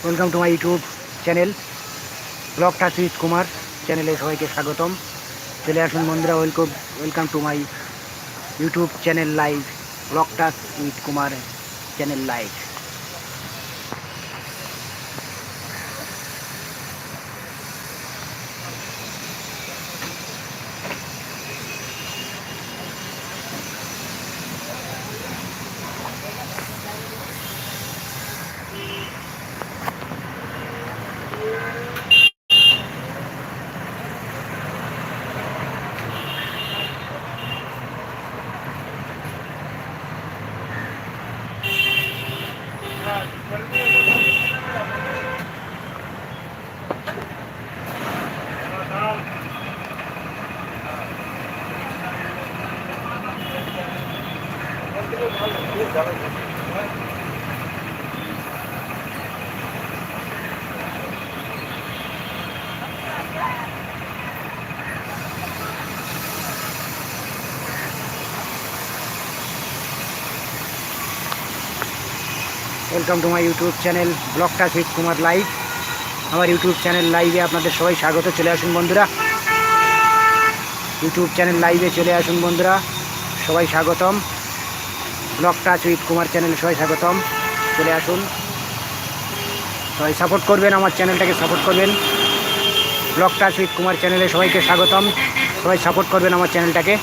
Welcome to my YouTube channel blog touch with Kumar চ্যানেলে সবাইকে স্বাগতম। চলে আসুন বন্ধুরা, welcome to my YouTube channel live, blog touch with Kumar channel live. Welcome to my YouTube channel blog touch with Kumar live. আমার YouTube channel লাইভে আপনাদের সবাই স্বাগত। চলে আসুন বন্ধুরা, ইউটিউব চ্যানেল লাইভে চলে আসুন বন্ধুরা, সবাই স্বাগতম। ব্লগ টাচ উইথ কুমার চ্যানেলে সবাই স্বাগতম। চলে আসুন, সবাই সাপোর্ট করবেন, আমার চ্যানেলটাকে সাপোর্ট করবেন। ব্লগ টাচ উইথ কুমার চ্যানেলে সবাইকে স্বাগতম, সবাই সাপোর্ট করবেন আমার চ্যানেলটাকে।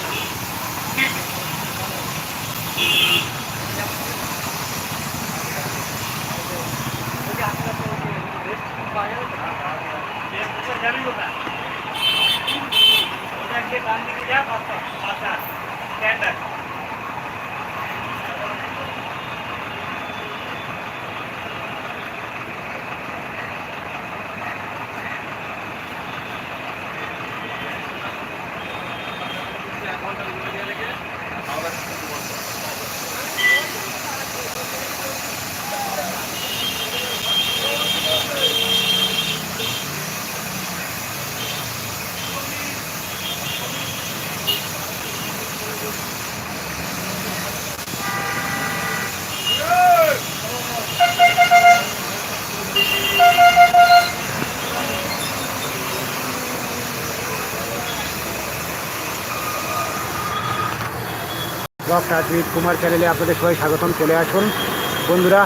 ব্লগ টাচ উইথ কুমার চ্যানেলে আপনাদের সবাই স্বাগতম। চলে আসুন বন্ধুরা,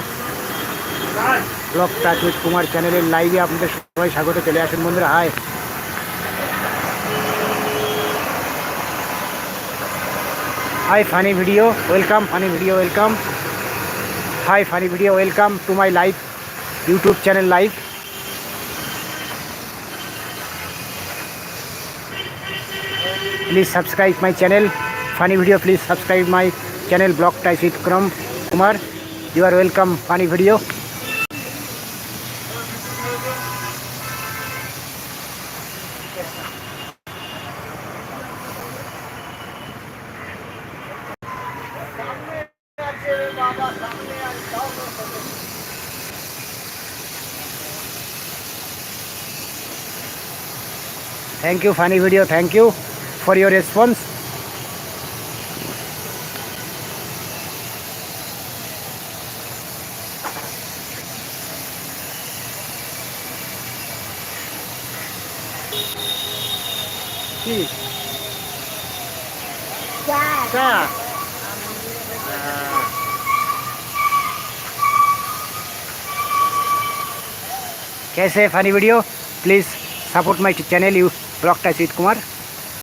ব্লগ টাচ উইথ কুমার চ্যানেলের লাইভে আপনাদের সবাই স্বাগত। চলে আসুন বন্ধুরা। Hi hi funny video welcome, funny video welcome, hi funny video welcome to my live YouTube channel live. Please subscribe my channel funny video. Please subscribe my channel blog touch with Kumar. You are welcome. Funny video. Thank you funny video. Thank you for your response. कैसे funny video? Please support my channel you blog touch with Kumar.